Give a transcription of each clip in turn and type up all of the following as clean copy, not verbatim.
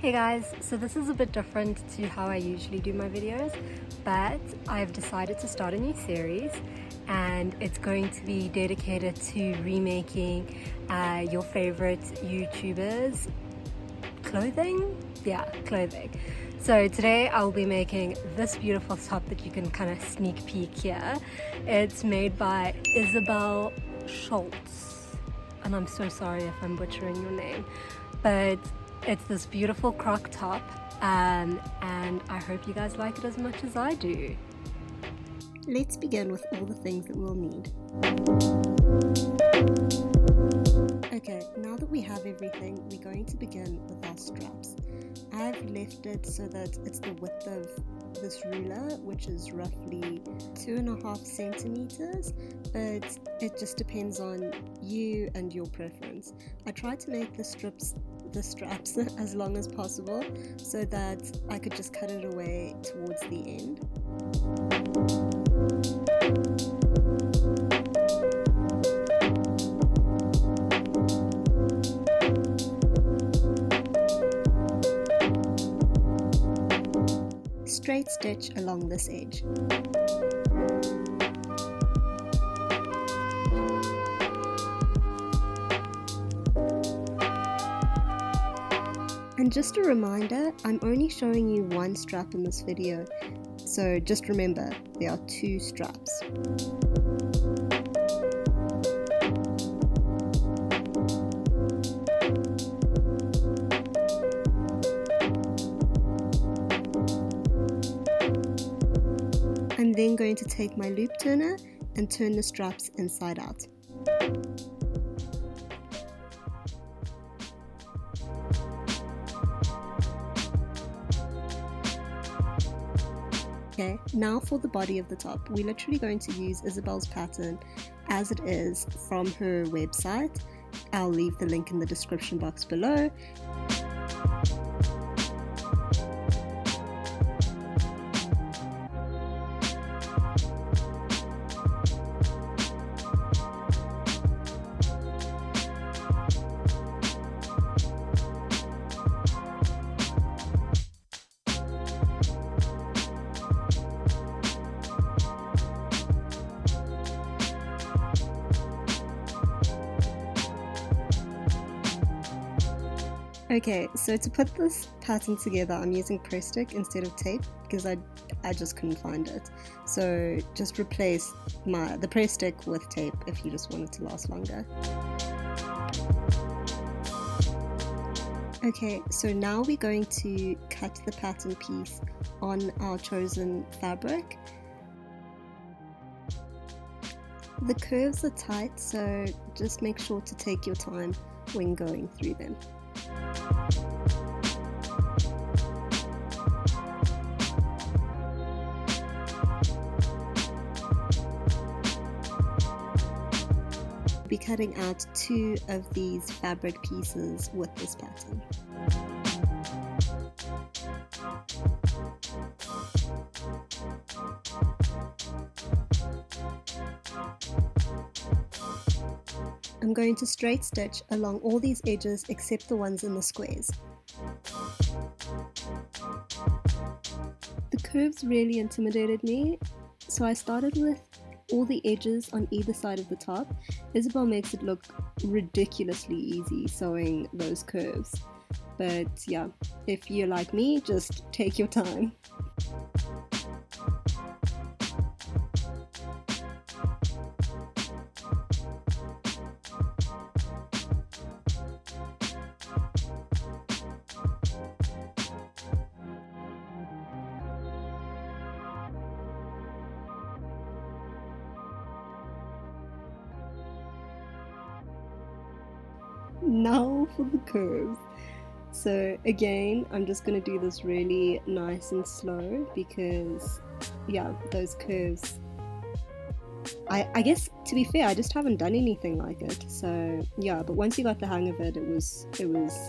Hey guys, so this is a bit different to how I usually do my videos, but I've decided to start a new series and it's going to be dedicated to remaking your favorite YouTubers' clothing. So today I'll be making this beautiful top that you can kind of sneak peek here. It's made by Isabelle Schultz, and I'm so sorry if I'm butchering your name, but it's this beautiful croc top, and I hope you guys like it as much as I do. Let's begin with all the things that we'll need. Okay, now that we have everything, we're going to begin with our straps. I've left it so that it's the width of this ruler, which is roughly 2.5 centimeters, but it just depends on you and your preference. I tried to make the straps as long as possible so that I could just cut it away towards the end. Straight stitch along this edge. And just a reminder, I'm only showing you one strap in this video, so just remember, there are 2 straps. I'm then going to take my loop turner and turn the straps inside out. Okay, now for the body of the top. We're literally going to use Isabelle's pattern as it is from her website. I'll leave the link in the description box below. Okay, so to put this pattern together, I'm using press stick instead of tape because I just couldn't find it. So just replace the press stick with tape if you just want it to last longer. Okay, so now we're going to cut the pattern piece on our chosen fabric. The curves are tight, so just make sure to take your time when going through them. Be cutting out 2 of these fabric pieces with this pattern. I'm going to straight stitch along all these edges except the ones in the squares. The curves really intimidated me, so I started with all the edges on either side of the top. Isabelle makes it look ridiculously easy sewing those curves, but yeah, if you're like me, just take your time. Now for the curves. So again, I'm just going to do this really nice and slow because yeah, those curves, I guess to be fair, I just haven't done anything like it. So yeah, but once you got the hang of it, it was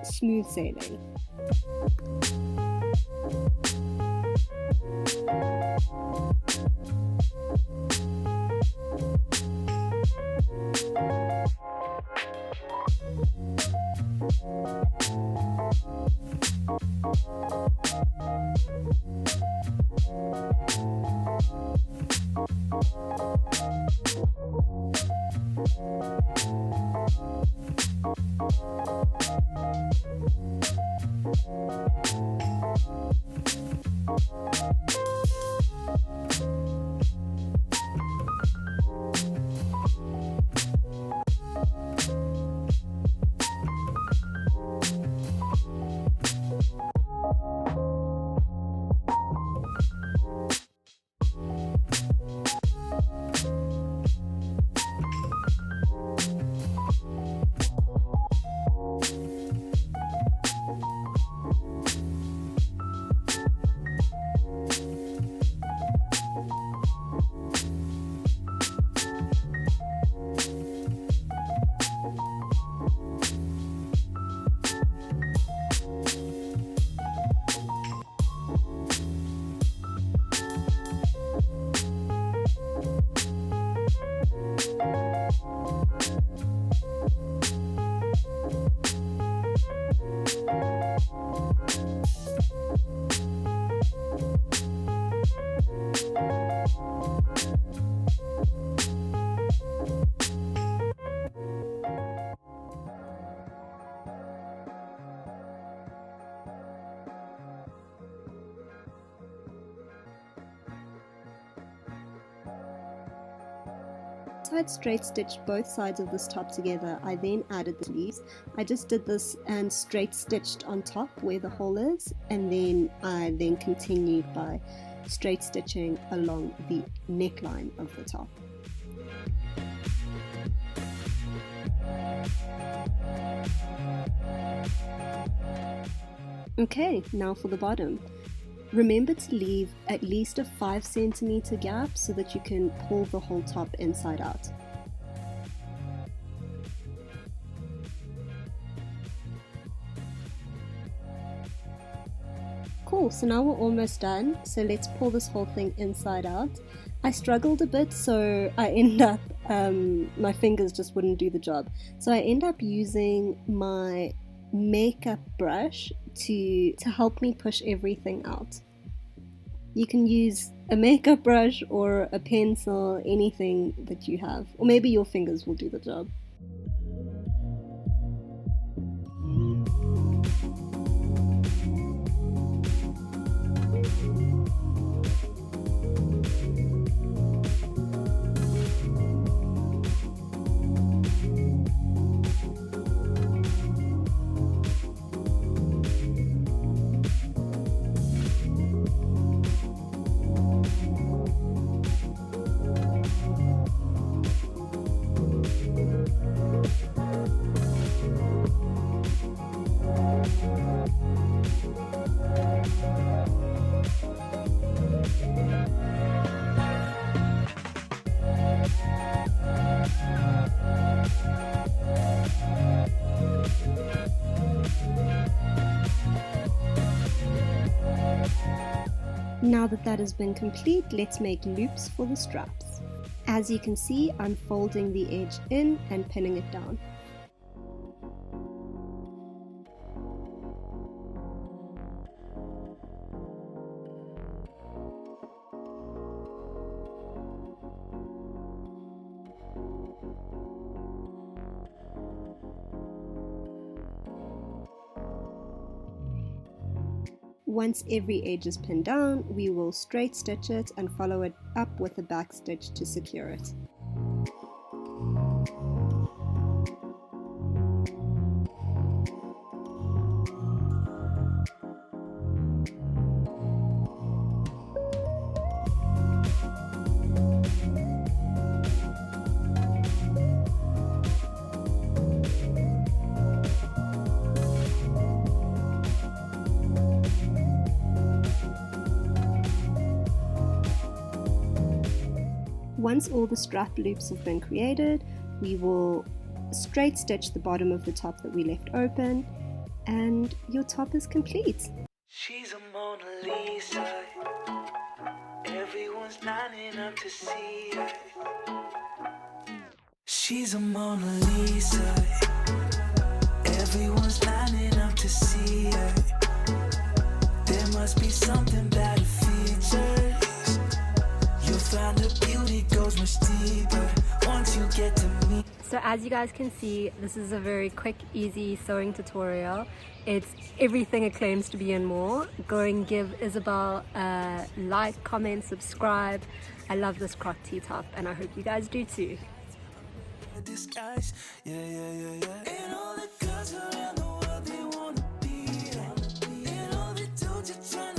smooth sailing. So I'd straight stitched both sides of this top together. I then added the sleeves. I just did this and straight stitched on top where the hole is, and then I continued by straight stitching along the neckline of the top. Okay, now for the bottom. Remember to leave at least a 5 centimeter gap so that you can pull the whole top inside out. Cool, so now we're almost done, so let's pull this whole thing inside out. I struggled a bit, so I end up, my fingers just wouldn't do the job. So I end up using my makeup brush to help me push everything out. You can use a makeup brush or a pencil, anything that you have, or maybe your fingers will do the job. Now that has been complete, let's make loops for the straps. As you can see, I'm folding the edge in and pinning it down. Once every edge is pinned down, we will straight stitch it and follow it up with a back stitch to secure it. Once all the strap loops have been created, we will straight stitch the bottom of the top that we left open, and your top is complete. She's a Mona Lisa. Everyone's lining up to see her. She's a Mona Lisa. Everyone's lining up to see her. There must be something about her features. You'll find her beauty goes much deeper once you get to meet. So as you guys can see, this is a very quick, easy sewing tutorial. It's everything it claims to be and more. Go and give Isabelle a like, comment, subscribe. I love this croc tee top and I hope you guys do too. Disguise, yeah, yeah, yeah, yeah. And all the girls around the world, they wanna be, and all the dudes are trying